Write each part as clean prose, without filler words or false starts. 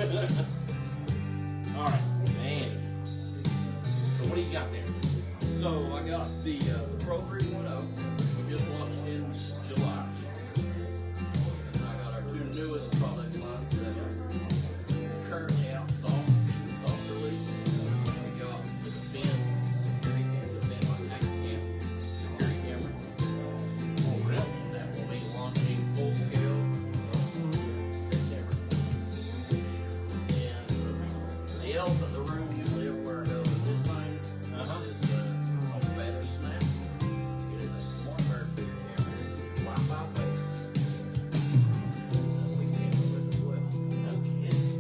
All right, Danny. So what do you got there? So I got the Pro 3.0. We just launched in July. And I got our two newest product lines that are currently out soft release. We got the Fin security camera, the Fin Tactacam security camera. Oh, really? That will be launching full scale September. And the elephant in the room usually everywhere I go is this thing. This is called FeatherSnap. It is a smart bird figure camera. Wi-Fi based. We came up with it as well. No kidding.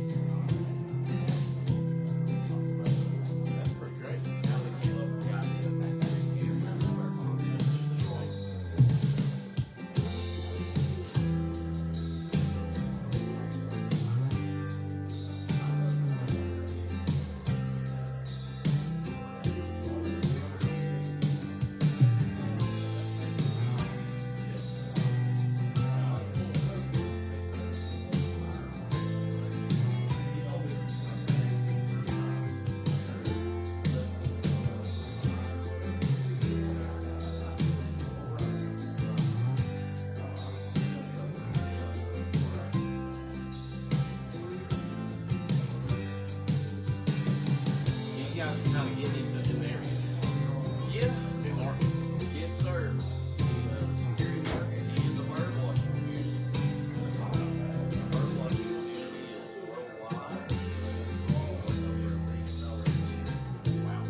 That's pretty great. How we came up with the idea of that computer. You guys are kind of getting into a new area. Yeah. New market. Yes, sir. The security market and the bird watching community. The bird watching community is worldwide. Wow.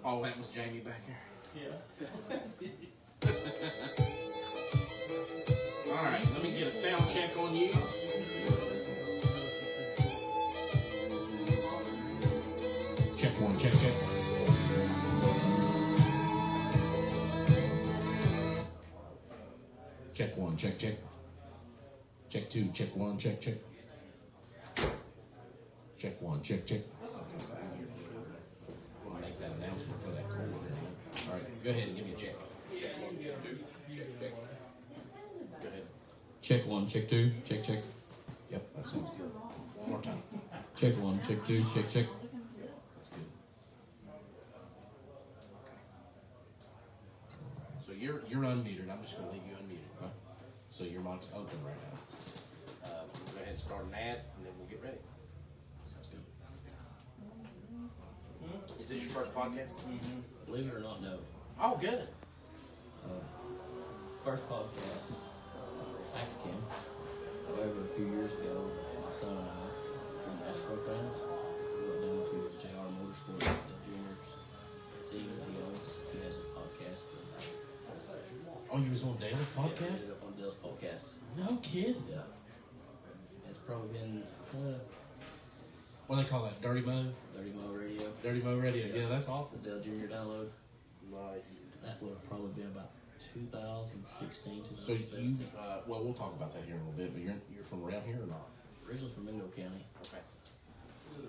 Oh, that was Jamie back here. Yeah. All right, let me get a sound check on you. Check one, check. Check one, check. Check two, check one, check. Check one, check. We'll make that announcement for that call. All right, go ahead and give me a check. Check one, check two, check. Go ahead. Check one, check two, check. Yep, that sounds good. One more time. Check one, check two, check. That's good. So you're unmuted. I'm just gonna leave you unmuted. Huh? So your mic's open right now. We'll go ahead and start an ad, and then we'll get ready. Sounds good. Is this your first podcast? Believe it or not, no. Oh, good. First podcast, Tactacam. However, a few years ago, my son and I, from Astro friends, we went down to JR Motorsports, the juniors team that he owns. He has a podcast. Oh, you was on Dale's podcast? Yeah, on Dale's podcast. No kid. Yeah. It's probably been What do they call that? Dirty Mo? Dirty Mo Radio. Dirty Mo Radio. Yeah, that's awesome. The Dale Junior download. Nice. That would have probably been about 2016, So 2017. you, well, we'll talk about that here in a little bit, but you're from around here or not? Originally from Mingo County. Okay. Yeah.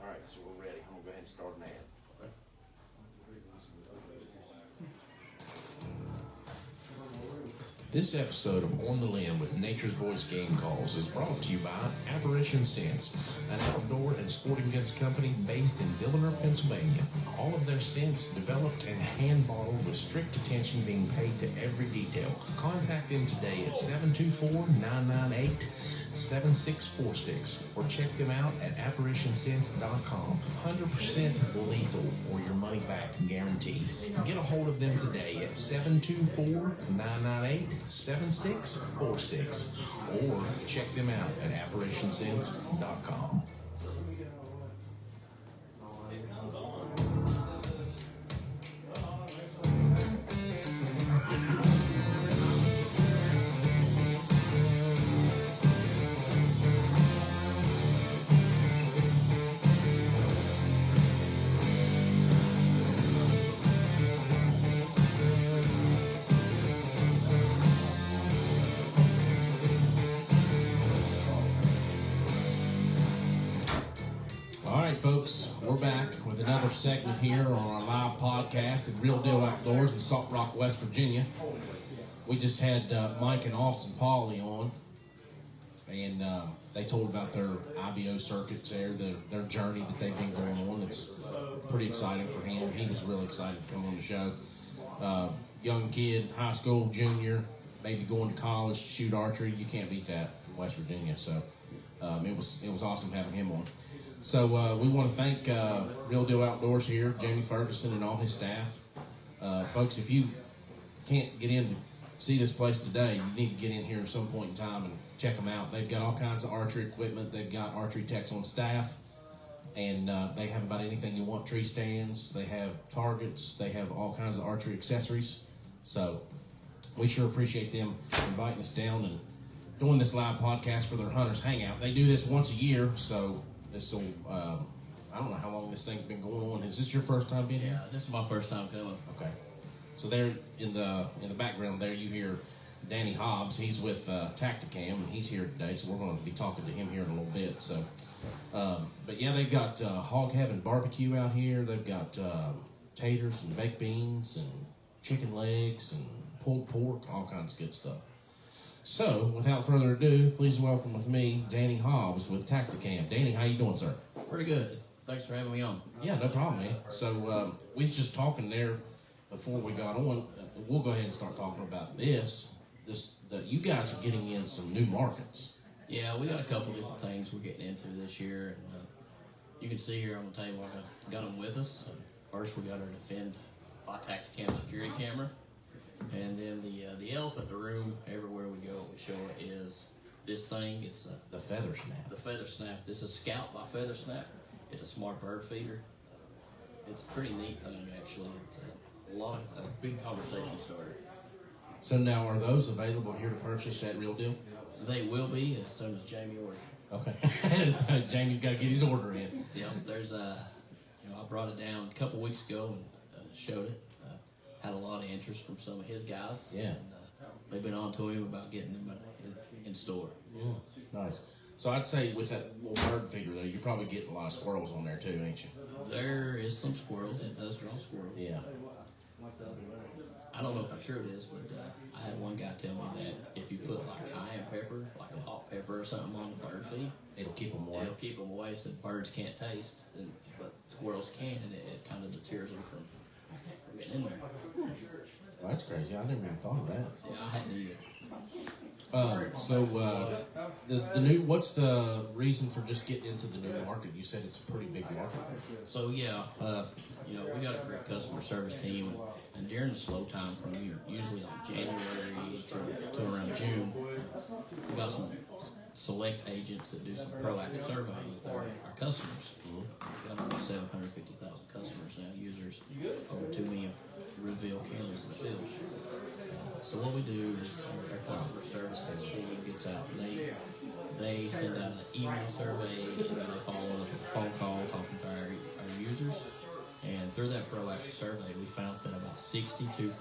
All right, so we're ready. I'm gonna go ahead and start an ad. This episode of On the Limb with Nature's Voice Game Calls is brought to you by Apparition Scents, an outdoor and sporting goods company based in Dillner, Pennsylvania. All of their scents developed and hand bottled with strict attention being paid to every detail. Contact them today at 724-998-7646 or check them out at apparitionscents.com. 100% lethal or your money back guaranteed. Get a hold of them today at 724-998-7646 or check them out at apparitionscents.com. right, folks, we're back with another segment here on our live podcast at Real Deal Outdoors in Salt Rock, West Virginia. We just had Mike and Austin Pauley on, and they told about their IBO circuits there, their journey that they've been going on. It's pretty exciting for him. He was really excited to come on the show. Young kid, high school, junior, maybe going to college to shoot archery. You can't beat that from West Virginia. So it was awesome having him on. So we want to thank Real Deal Outdoors here, Jamie Ferguson and all his staff. Folks, if you can't get in to see this place today, you need to get in here at some point in time and check them out. They've got all kinds of archery equipment. They've got archery techs on staff, and they have about anything you want. Tree stands, they have targets, they have all kinds of archery accessories. So we sure appreciate them inviting us down and doing this live podcast for their Hunters Hangout. They do this once a year, so this will, I don't know how long this thing's been going on. Is this your first time being here? Yeah, this is my first time coming. Okay. So there in the background there you hear Danny Hobbs. He's with Tactacam, and he's here today, so we're going to be talking to him here in a little bit. So, but yeah, they've got Hog Heaven Barbecue out here. They've got taters and baked beans and chicken legs and pulled pork, all kinds of good stuff. So, without further ado, please welcome with me Danny Hobbs with Tactacam. Danny, how you doing, sir? Pretty good. Thanks for having me on. Yeah, no problem, man. So, we was just talking there before we got on. We'll go ahead and start talking about this. You guys are getting in some new markets. Yeah, we got a couple different things we're getting into this year. And you can see here on the table, I got them with us. First, we got our Defend by Tactacam security camera. And then the elephant in the room, everywhere we go, we show it is this thing. It's The FeatherSnap. the FeatherSnap. This is Scout by FeatherSnap. It's a smart bird feeder. It's a pretty neat thing, actually. It's a big conversation starter. So now, are those available here to purchase at Real Deal? They will be as soon as Jamie orders. Okay. So Jamie's got to get his order in. Yeah, there's I brought it down a couple weeks ago and showed it. Had a lot of interest from some of his guys. Yeah. And, they've been on to him about getting them in store. Yeah. Nice. So I'd say with that little bird figure there, you're probably getting a lot of squirrels on there too, ain't you? There is some squirrels. It does draw squirrels. Yeah. I don't know for sure it is, but I had one guy tell me that if you put like cayenne pepper, like a hot pepper or something on the bird feed, It'll keep them away. it'll keep them away so birds can't taste, but squirrels can, and it kind of deters them from getting in there. Well, that's crazy. I never even thought of that. Yeah, I hadn't either. The new. What's the reason for just getting into the new market? You said it's a pretty big market. So yeah, we got a great customer service team, and during the slow time from usually on January to around June, we got some select agents that do some proactive surveying with our customers. We've got over 750,000 customers now, users, over 2 million reveal cameras in the field. So what we do is our customer service team gets out. They send out an email survey, and then they follow up with a phone call talking to our users. And through that proactive survey, we found that about 62% of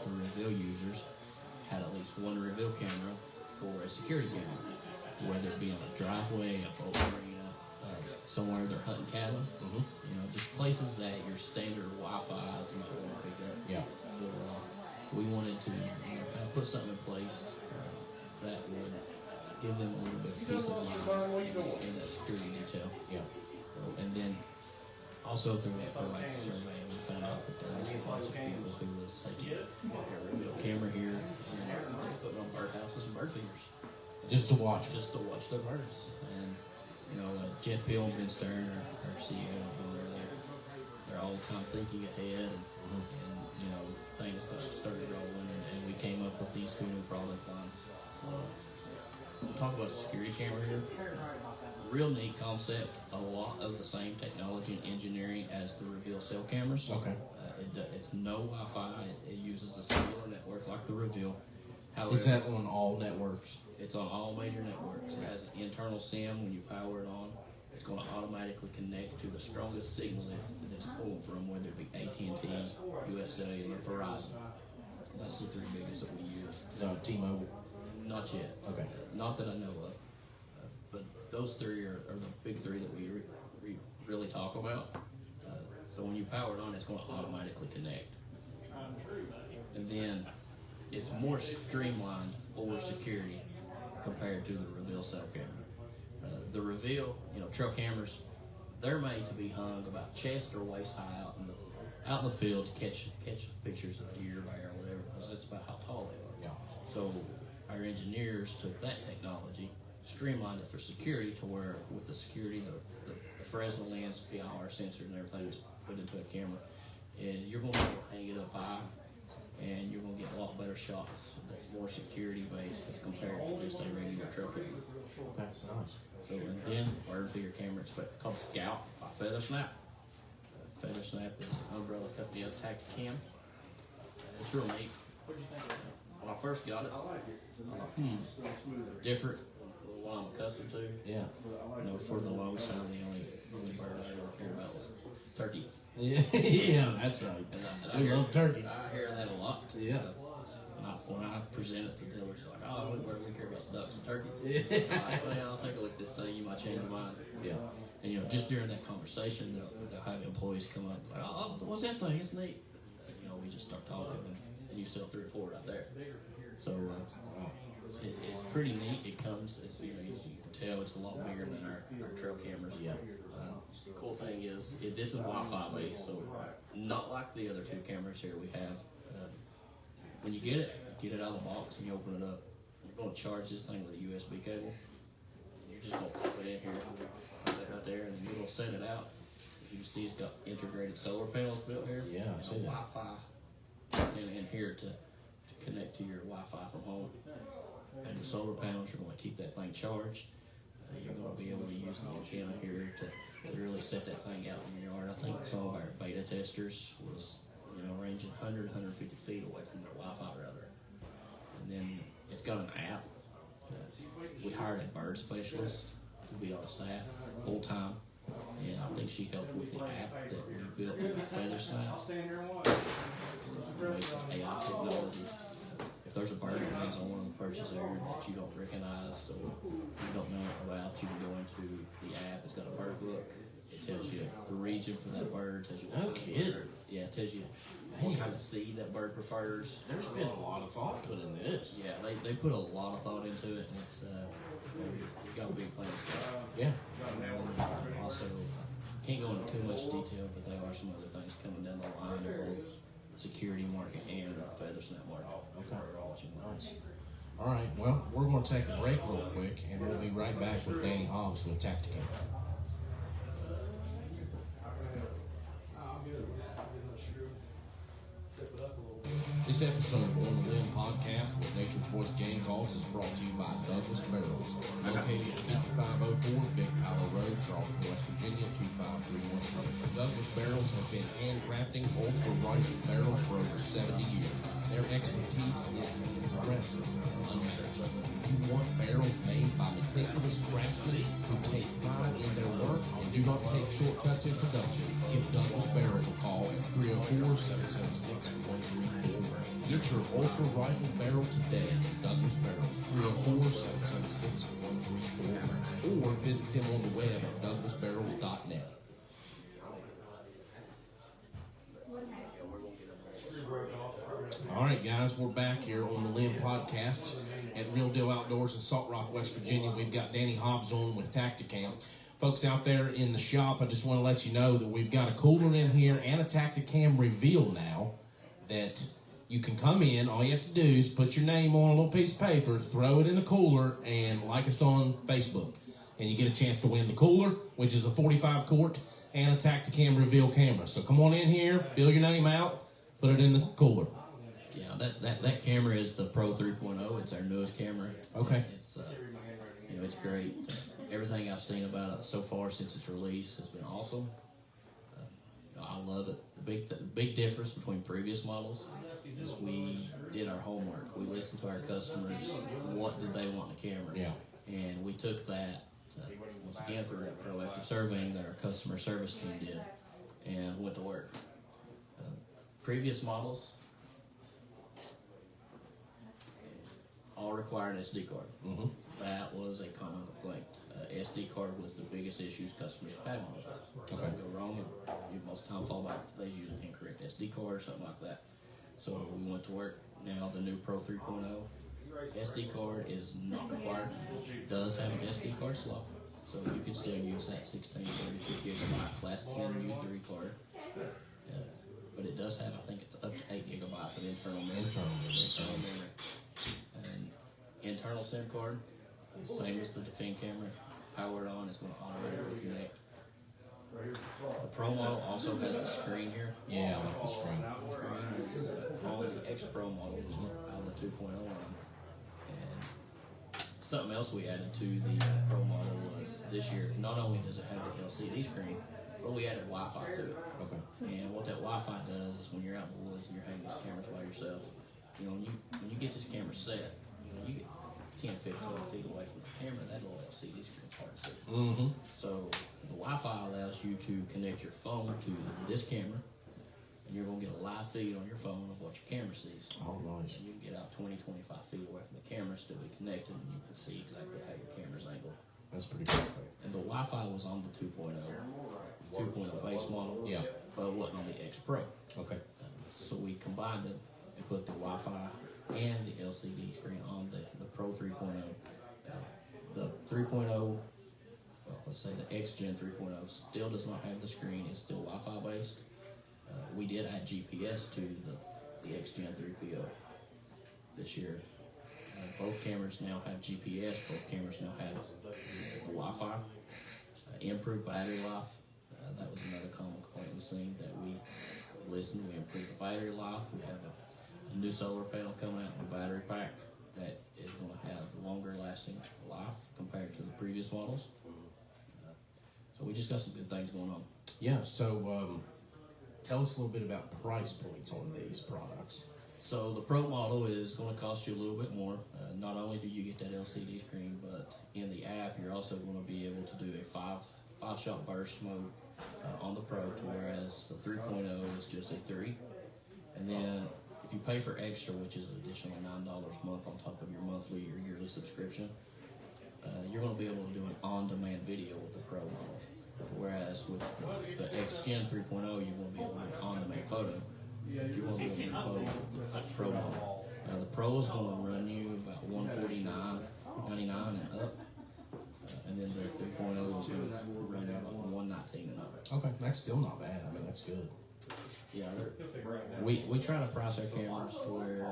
the reveal users had at least one reveal camera for a security camera, whether it be on a driveway, a boat arena, somewhere they're hunting cattle. Just places that your standard Wi-Fi is not going to pick up. Yeah. So we wanted to kind of put something in place that would give them a little bit of peace of mind in that security detail. Yeah. And then also through that proactive survey, we found out that there was a bunch of people who was taking a real camera here and they're putting on birdhouses and bird feeders Just to watch. just to watch their birds. And Jeff Hill and Ben Stern, our CEO, they're all the time thinking ahead, and things started rolling, and we came up with these 2 new product lines. We'll talk about security camera here. Real neat concept. A lot of the same technology and engineering as the Reveal cell cameras. Okay. It's no Wi-Fi. It uses a cellular network like the Reveal. However, Is that on all networks? it's on all major networks. It has an internal SIM. When you power it on, it's going to automatically connect to the strongest signal that it's pulling from, whether it be AT&T, US Cellular, Verizon. That's the 3 biggest that we use. No, T-Mobile. Not yet. Okay. Not that I know of. But those 3 are the big 3 that we really talk about. So when you power it on, it's going to automatically connect. And then it's more streamlined for security compared to the reveal cell camera. The reveal, trail cameras, they're made to be hung about chest or waist high out in the field to catch pictures of deer, bear, or whatever, because that's about how tall they are. Yeah. So our engineers took that technology, streamlined it for security to where with the security, the Fresnel lens, PIR sensor, and everything is put into a camera, and you're going to be able to hang it up high, and you're going to get a lot better shots. That's more security based as compared to just a regular trail camera. That's nice. So and then bird figure camera, it's called Scout by FeatherSnap. FeatherSnap is an umbrella company of Tactacam. It's real neat. When I first got it, I thought, different than what I'm accustomed to. Yeah. For the longest time, the only bird I really cared about was turkey. Yeah, yeah, that's right. And We love turkey. I hear that a lot. Yeah. When I present it to dealers, they're like, oh, we care about ducks and turkeys. Yeah. I'm like, well, I'll take a look at this thing. You might change your mind. Yeah. And just during that conversation, they'll have employees come up like, oh, what's that thing? It's neat. We just start talking, and you sell 3 or 4 right there. So it's pretty neat. It comes, you can tell it's a lot bigger than our trail cameras. Yeah. The cool thing is, this is Wi-Fi based, so not like the other 2 cameras here we have. When you get it out of the box and you open it up, you're going to charge this thing with a USB cable. You're just going to pop it in here, put that right there, and then you're going to set it out. You can see it's got integrated solar panels built here. Yeah, I see that. Wi-Fi in here to connect to your Wi-Fi from home. And the solar panels are going to keep that thing charged. You're going to be able to use the antenna here to really set that thing out in the yard. I think some of our beta testers was ranging 100, 150 feet away from their Wi-Fi router. And then it's got an app. We hired a bird specialist to be on staff full time, and I think she helped with the app that we built with FeatherSnap. With AI technology. If there's a bird that lands on one of the perches there that you don't recognize or you don't know about, you can go into the app. It's got a bird book. It tells you the region for that bird. Tells you No kidding. Yeah, it tells you what kind of seed that bird prefers. There's been a lot of thought put in this. Yeah, they put a lot of thought into it, and it's we got big plans for it. Yeah. Also, can't go into too much detail, but there are some other things coming down the line in both the security market and the FeatherSnap market. Okay. Nice. All right. Well, we're going to take a break real quick, and we'll be right back with Danny Hobbs with Tactacam. This episode of On the Limb podcast with Nature's Voice Game Calls is brought to you by Douglas Barrels, located at 5504 Big Palo Road, Charleston, West Virginia, 25313. Douglas Barrels have been handcrafting ultra-rifle barrels for over 70 years. Their expertise is impressive and unmatched. If you want barrels made by meticulous craftsmen who take pride in their work and do not take shortcuts in production, give Douglas Barrels a call at 304-776-1344. Get your ultra rifle barrel today from Douglas Barrels, 304-776-1344, or visit them on the web at douglasbarrels.net. All right, guys, we're back here on the Limb Podcast at Real Deal Outdoors in Salt Rock, West Virginia. We've got Danny Hobbs on with Tactacam. Folks out there in the shop, I just want to let you know that we've got a cooler in here and a Tactacam reveal now that you can come in. All you have to do is put your name on a little piece of paper, throw it in the cooler, and like us on Facebook. And you get a chance to win the cooler, which is a 45 quart, and a Tactacam reveal camera. So come on in here, fill your name out, put it in the cooler. Yeah, that camera is the Pro 3.0. It's our newest camera. Okay. It's it's great. Everything I've seen about it so far since its release has been awesome. I love it. The big difference between previous models is we did our homework. We listened to our customers. What did they want in the camera? Yeah. And we took that once again through that proactive surveying that our customer service team did, and went to work. Previous models, all require an SD card. Mm-hmm. That was a common complaint. SD card was the biggest issues customers had on it. So Okay. go wrong, you most time fall back to they use an incorrect SD card or something like that. So we went to work. Now the new Pro 3.0 SD card is not required. It does have an SD card slot, so you can still use that 1632 gigabyte class 10 U3 card. But it does have, I think it's up to 8 gigabytes of internal memory. Internal memory. And internal SIM card, same as the Defend camera. Powered on, it's going to automatically connect. The Pro model also has the screen here. Yeah, I like the screen. The screen is on the X Pro model out of the 2.0 line. And something else we added to the Pro model was this year, not only does it have the LCD screen, but we added Wi-Fi to it. Okay. And what that Wi-Fi does is when you're out in the woods and you're hanging these cameras by yourself, you know, when you get this camera set, you get 10, 15 feet away from the camera, that little LCD screen's hard to see. Mm-hmm. So the Wi-Fi allows you to connect your phone to this camera, and you're going to get a live feed on your phone of what your camera sees. Oh, nice. And you can get out 20, 25 feet away from the camera, still be connected, and you can see exactly how your camera's angled. That's pretty cool. And the Wi-Fi was on the 2.0 base model, Yeah. but it wasn't on the X Pro. Okay. So we combined them and put the Wi-Fi and the LCD screen on the Pro 3.0. The 3.0, well, let's say the X Gen 3.0 still does not have the screen. It's still Wi-Fi based. We did add GPS to the X Gen 3.0 this year. Both cameras now have GPS. Both cameras now have Wi-Fi. Improved battery life. That was another common complaint we've seen that we listened. We improved the battery life. We have a new solar panel coming out, new battery pack that is going to have longer lasting life compared to the previous models. So we just got some good things going on. Yeah, so tell us a little bit about price points on these products. So the Pro model is going to cost you a little bit more. Not only do you get that LCD screen, but in the app you're also going to be able to do a five-shot burst mode on the Pro, whereas the 3.0 is just a 3. And then if you pay for extra, which is an additional $9 a month on top of your monthly or yearly subscription, you're going to be able to do an on-demand video with the Pro model. Whereas with the X Gen 3.0, you're going to be able to do an on-demand photo. You want to be able to do with the Pro model. Now the Pro is going to run you about $149.99 and up. And then the 3.0 is going to run you about $119 and up. Okay, that's still not bad. I mean, that's good. Yeah, we try to price our cameras to where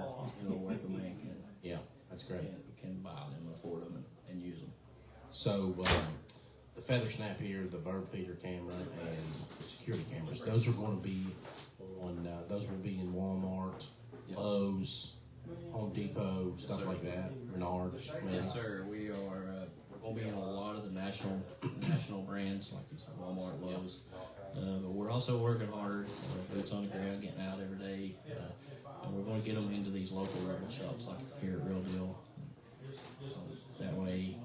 workman can Yeah, that's great. can buy them, afford them, and use them. So the FeatherSnap here, the bird feeder camera, and the security cameras, those are going to be on. Those will be in Walmart, Yep. Lowe's, Home Depot, stuff sir. like that. Menards. maybe. Yes, sir. We are. We're going to be in a lot of the national brands like Walmart, Lowe's. But we're also working hard, boots on the ground, getting out every day, and we're going to get them into these local rental shops like here at Real Deal. That way,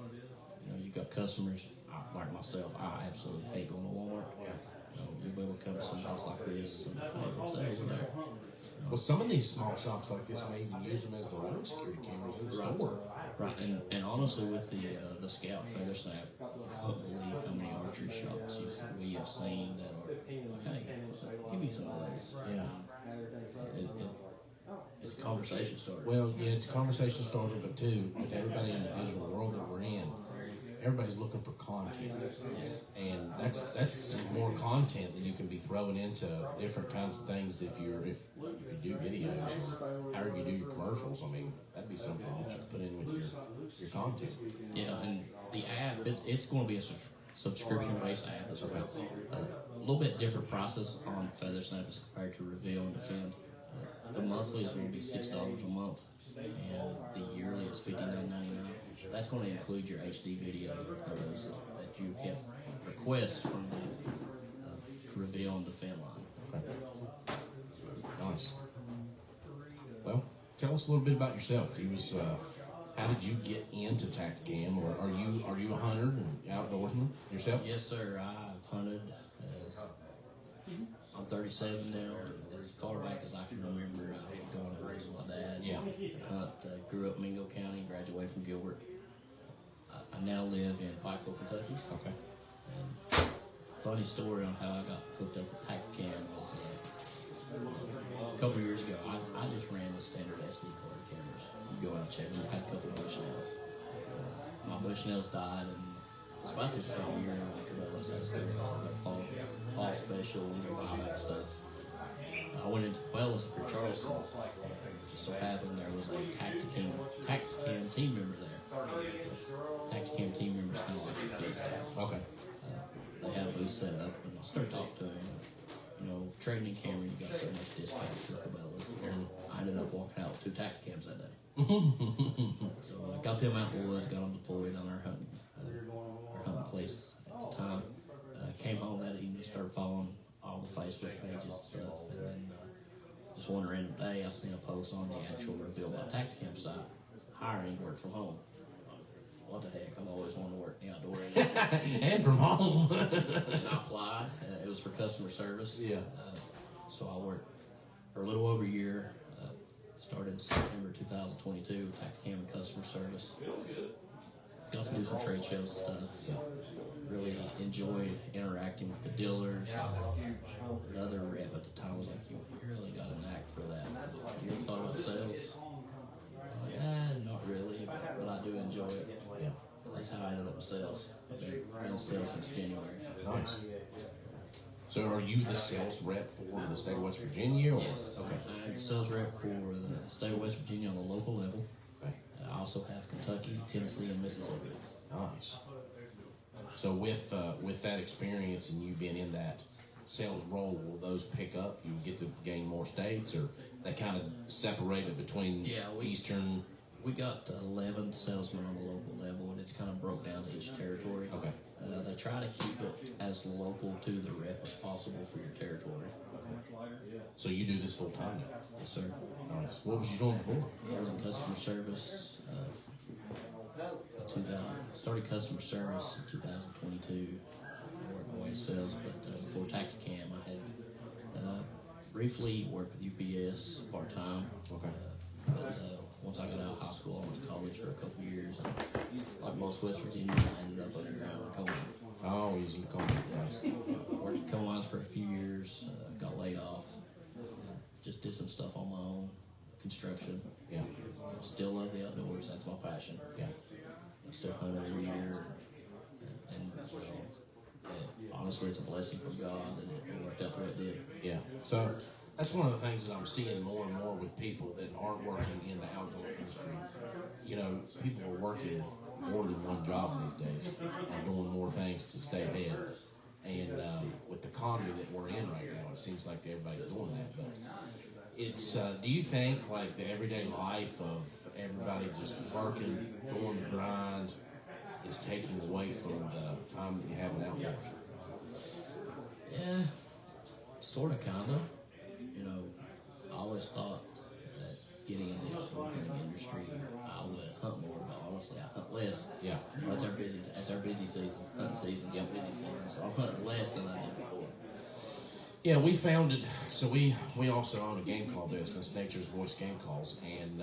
you've got customers like myself. I absolutely hate going to Walmart. Yeah. You'll be able to come to some house like this and say over there. Well, some of these small shops like this may even use them as their own security cameras in the store. Right, and honestly, with the Scout FeatherSnap, I don't believe how many archery shops we have seen that are, hey, give me some of those. Yeah. It's a conversation starter. Well, yeah, it's a conversation starter, but too, with everybody in the digital world that we're in, everybody's looking for content. And that's some more content that you can be throwing into different kinds of things if you do videos or however you do your commercials. I mean, that'd be something that you put in with your content. Yeah, and the app, it's going to be a subscription-based app. It's about a little bit different prices on FeatherSnap as compared to Reveal and Defend. The monthly is going to be $6 a month, and the yearly is $59.99. That's going to include your HD video and photos that you can request from the Reveal and Defend line. Okay. Nice. Well, tell us a little bit about yourself. How did you get into Tactacam, or are you a hunter and outdoorsman yourself? Yes, sir. I've hunted. I'm 37 now. As far back as I can remember, I would go on the woods with my dad. Yeah. Hunt grew up in Mingo County, graduated from Gilbert. I now live in Pikeville, Kentucky. Okay. And funny story on how I got hooked up with Tactacam was a couple of years ago. I just ran the standard SD card cameras. You go out and check them. I had a couple of Bushnells. My Bushnells died, and it's about this time of year when Cabela's has their fall special and their buyback stuff. I went into Cabela's up in Charleston. Just so happened there was a Tactacam team member there. Tactacam team members kind of like FeatherSnap. Okay. They had a booth set up, and I started talking to him. You know, trading in camera, you got so much discount for Cabela's. And I ended up walking out with 2 Tactacams that day. So I got them out in the woods, got them deployed on our hunting place at the time. Came home that evening, started following all the Facebook pages and stuff. And then just one random day, I seen a post on the actual reveal by Tactacam site, hiring work from home. What the heck, I've always wanted to work in the outdoor industry. And from home. And I applied. It was for customer service. Yeah. So I worked for a little over a year. Started in September 2022 with Tactacam and customer service. Got to do some trade shows and stuff. Really enjoyed interacting with the dealers. The other rep at the time was like, you really got an knack for that. You ever thought about sales? I'm like, not really, but I do enjoy it. Yeah. That's how I ended up in sales. I've been in sales since January. Nice. So are you the sales rep for the state of West Virginia? Or? Yes. Okay. I'm the sales rep for the state of West Virginia on the local level. Okay. I also have Kentucky, Tennessee, and Mississippi. Nice. So with that experience and you being in that sales role, will those pick up? You get to gain more states, or they kind of separated between Eastern? We got 11 salesmen on the local level, and it's kind of broke down to each territory. Okay. They try to keep it as local to the rep as possible for your territory. So you do this full time now? Yes, sir. Nice. What was you doing before? I was in customer service. Started customer service in 2022. I worked my way to sales, but before Tactacam, I had briefly worked with UPS part time. Okay. But once I got out of high school, I went to college for a couple of years. And like most West Virginians, I ended up underground in coal mine. Oh, using coal mines. Worked at coal mines for a few years, got laid off. Just did some stuff on my own, construction. Yeah. Still love the outdoors. That's my passion. Yeah. I still hunt every year, and honestly, it's a blessing from God that it worked out the way it did. Yeah. So that's one of the things that I'm seeing more and more with people that aren't working in the outdoor industry. You know, people are working more than one job these days and doing more things to stay ahead. And with the economy that we're in right now, it seems like everybody's doing that. But it's, do you think like the everyday life of everybody just working, going to grind, is taking away from the time that you have in outdoors? Yeah, sort of, kind of. You know, I always thought that getting in the outdoor hunting industry, I would hunt more, but honestly, I hunt less. Yeah. That's our busy season, hunting season, busy season, so I'm hunting less than I did before. Yeah, we founded, so we also own a game call business, Nature's Voice Game Calls, and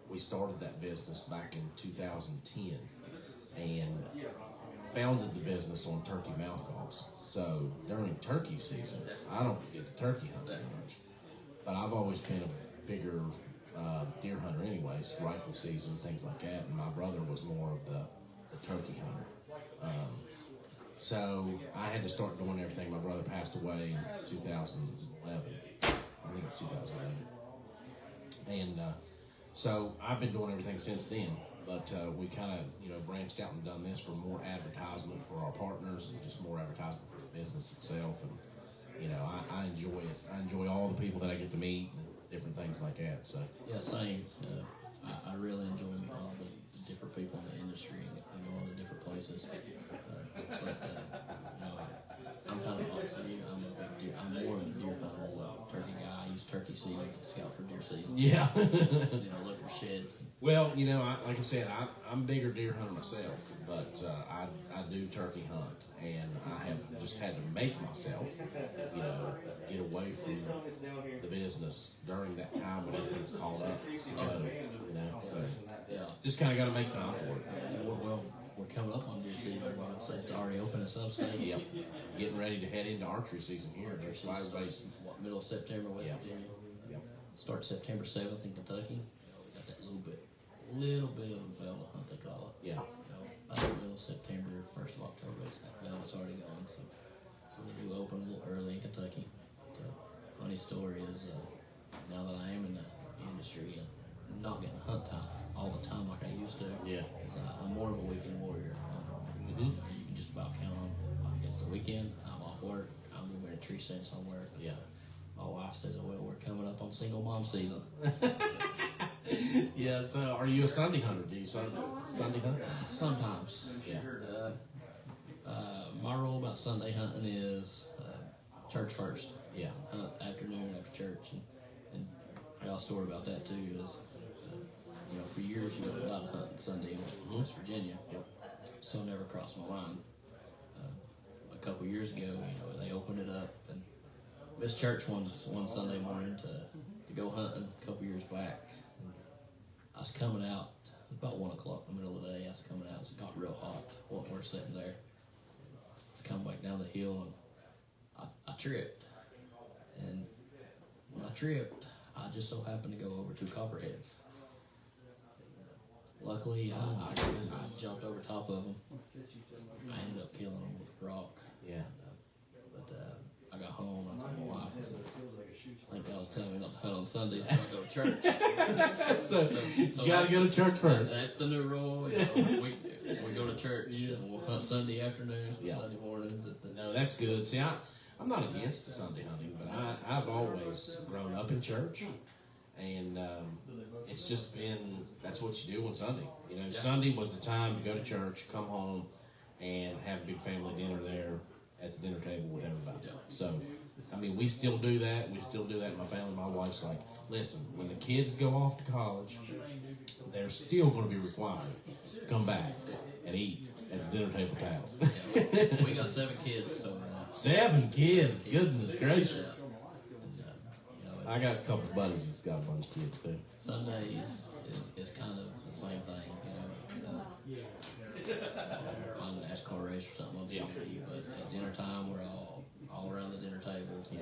we started that business back in 2010 and founded the business on turkey mouth calls. So during turkey season, I don't get to turkey hunt that much, but I've always been a bigger deer hunter anyways, rifle season, things like that, and my brother was more of the turkey hunter. So I had to start doing everything. My brother passed away in 2011. I think it was 2011. And so I've been doing everything since then. But we kind of, branched out and done this for more advertisement for our partners and just more advertisement for the business itself. And, I enjoy it. I enjoy all the people that I get to meet and different things like that. So yeah, same. I really enjoy all the different people in the industry and all the different places. I'm kind of opposite of you. I'm more of a deer hunter than a turkey guy. I use turkey season to scout for deer season. Yeah. Look for sheds. Well, like I said, I'm a bigger deer hunter myself, but I do turkey hunt, and I have just had to make myself, get away from the business during that time when everything's called up. So Yeah. just kind of got to make time for it. Yeah, we're coming up on deer season. It's already open in some states. Yep. Getting ready to head into archery season here. Just everybody's. What, middle of September, West Yeah. Virginia. Yep. Start September 7th in Kentucky. We got that little bit of a velvet hunt, they call it. Yeah. About the middle of September, 1st of October, it's already going. So they do open a little early in Kentucky. Funny story is, now that I am in the industry and not getting hunt time all the time like I used to, Yeah. I'm more of a weekend warrior. Mm-hmm. You can just about count on. It's the weekend. I'm off work. I'm going to a tree stand somewhere. Yeah. My wife says, "Well, we're coming up on single mom season." Yeah. So, are you a Sunday hunter? Do you Sunday hunt? Sometimes. Yeah. My rule about Sunday hunting is church first. Yeah. Hunt afternoon after church, and I got a story about that too. Is for years you weren't allowed to hunt on Sunday in West Virginia. Yep. So it never crossed my mind. A couple years ago, they opened it up and missed church one Sunday morning to go hunting a couple years back. And I was coming out about 1 o'clock in the middle of the day. I was coming out. It got real hot. We're sitting there. I was coming back down the hill and I tripped. And when I tripped, I just so happened to go over 2 copperheads. Luckily, I jumped over top of them. I ended up killing them with a rock. Yeah. But I got home and I told my wife, I said, I think God was telling me not to hunt on Sundays so I go to church. So you got to go to church first. That's the new rule. We go to church and we'll hunt Sunday afternoons, Sunday mornings. No, that's good. See, I'm not against the Sunday hunting, but I've always grown up in church. And it's just been, that's what you do on Sunday. Sunday was the time to go to church, come home, and have a big family dinner there at the dinner table with everybody. Yeah. So, we still do that. We still do that in my family. My wife's like, listen, when the kids go off to college, they're still going to be required to come back and eat at the dinner table at the house. We got 7 kids, so... 7 kids, goodness gracious. And, I got a couple buddies that's got a bunch of kids too. Sundays is kind of the same thing, find an NASCAR race or something on TV, but at dinner time we're all around the dinner table. Yeah.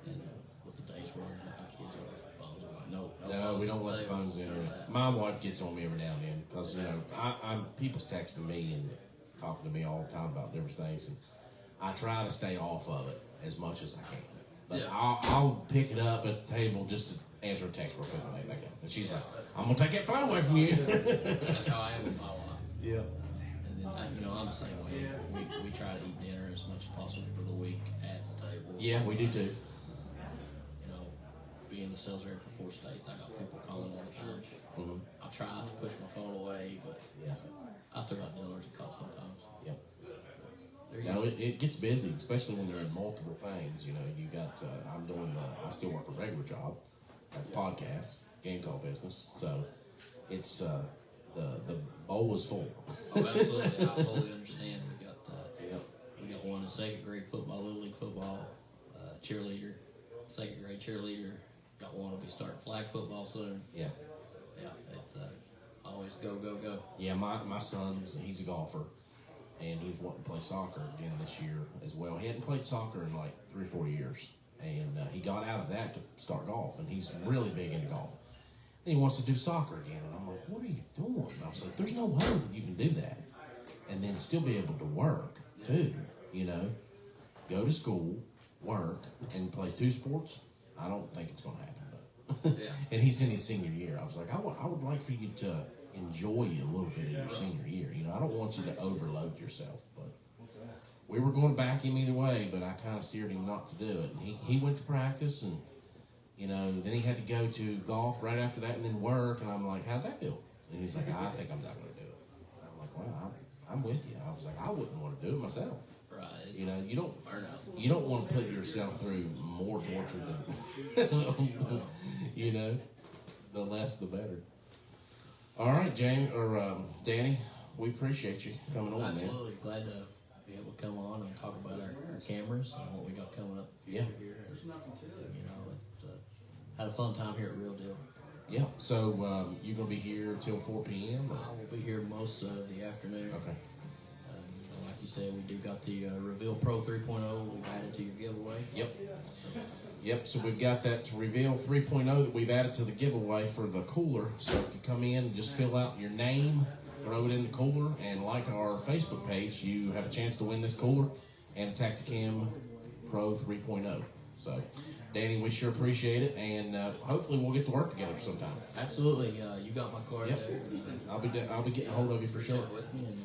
And with the days where our kids are with the phones, I'm like, No, we don't let the phones in. My wife gets on me every now and then because I'm people's texting me and talking to me all the time about different things, and I try to stay off of it as much as I can. But I'll pick it up at the table just to answer a text real quick and lay back down. And she's like, "I'm gonna take that phone away from you." That's how I am with my wife. Yeah. And then I'm the same way. We try to eat dinner as much as possible for the week at the table. Yeah, we do too. Being the sales rep for 4 states, I got people calling all the time. Mm-hmm. I try to push my phone away, but I still got dealers that call sometimes. Yep. It gets busy, especially when there are multiple things. You got, I still work a regular job at the podcast, game call business. So it's, the bowl is full. Oh, absolutely. I totally understand. We got one in 2nd grade football, Little League football, cheerleader, 2nd grade cheerleader. Got one will be starting flag football soon. Yeah. Yeah, it's always go, go, go. Yeah, my son's, he's a golfer. And he's wanting to play soccer again this year as well. He hadn't played soccer in like 3 or 4 years. And he got out of that to start golf. And he's really big into golf. And he wants to do soccer again. And I'm like, what are you doing? And I was like, there's no way that you can do that. And then still be able to work too. Go to school, work, and play 2 sports. I don't think it's going to happen. But and he's in his senior year. I was like, I would like for you to enjoy a little bit in your senior year. I don't want you to overload yourself, but we were going to back him either way, but I kind of steered him not to do it. And he went to practice, and then he had to go to golf right after that and then work, and I'm like, how'd that feel? And he's like, I think I'm not going to do it. And I'm like, well, I'm with you. I was like, I wouldn't want to do it myself. Right. You don't want to put yourself through more torture than the less the better. All right, Danny, we appreciate you coming on, Absolutely. Glad to be able to come on and talk about our cameras and what we got coming up here. Yeah. Had a fun time here at Real Deal. Yeah. So you gonna be here till 4 p.m. I will be here most of the afternoon. Okay. Like you said, we do got the Reveal Pro 3.0 we've added to your giveaway. Yep. Yep. So we've got that Reveal 3.0 that we've added to the giveaway for the cooler. So if you come in and just fill out your name, throw it in the cooler, and like our Facebook page, you have a chance to win this cooler and a Tactacam Pro 3.0. So, Danny, we sure appreciate it, and hopefully we'll get to work together sometime. Absolutely. You got my card Yep. there. I'll be getting a hold of you for sure. Check with me, and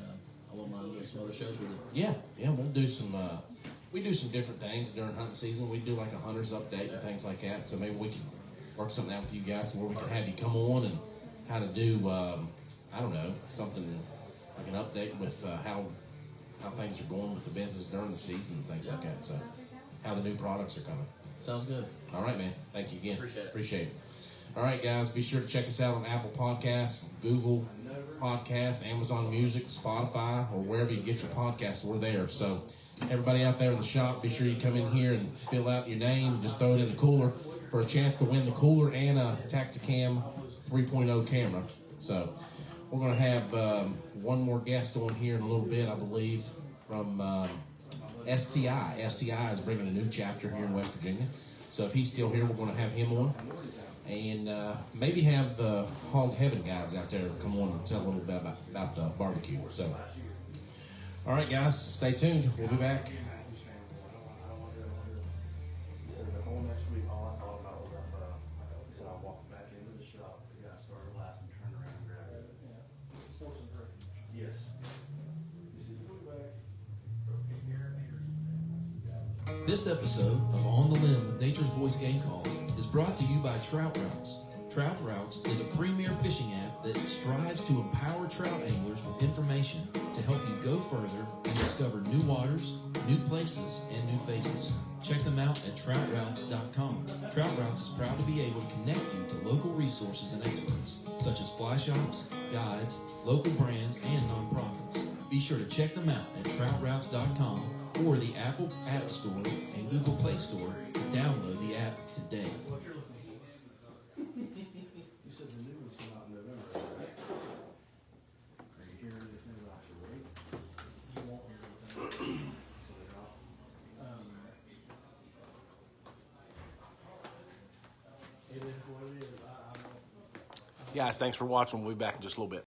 I won't mind doing some other shows with you. Yeah, we'll do some. We do some different things during hunting season. We do like a hunter's update and things like that. So maybe we can work something out with you guys where we can have you come on and kind of do, I don't know, something like an update with how things are going with the business during the season and things like that. So how the new products are coming. Sounds good. All right, man. Thank you again. Appreciate it. All right, guys. Be sure to check us out on Apple Podcasts, Google Podcast, Amazon Music, Spotify, or wherever you get your podcasts. We're there. So everybody out there in the shop, be sure you come in here and fill out your name. Just throw it in the cooler for a chance to win the cooler and a Tactacam 3.0 camera. So we're going to have one more guest on here in a little bit, I believe, from SCI. SCI is bringing a new chapter here in West Virginia. So if he's still here, we're going to have him on. And maybe have the Hog Heaven guys out there come on and tell a little bit about the barbecue. So, all right, guys, stay tuned. We'll be back. This episode of On the Limb with Nature's Voice Game Calls is brought to you by Trout Routes. Trout Routes is a premier fishing app that strives to empower trout anglers with information to help you go further and discover new waters, new places, and new faces. Check them out at troutroutes.com. Trout Routes is proud to be able to connect you to local resources and experts, such as fly shops, guides, local brands, and nonprofits. Be sure to check them out at troutroutes.com or the Apple App Store and Google Play Store to download the app today. You said the new one's come out in November, right? Are you hearing anything about your weight? You won't hear anything. So they drop. It is what it is. Guys, thanks for watching. We'll be back in just a little bit.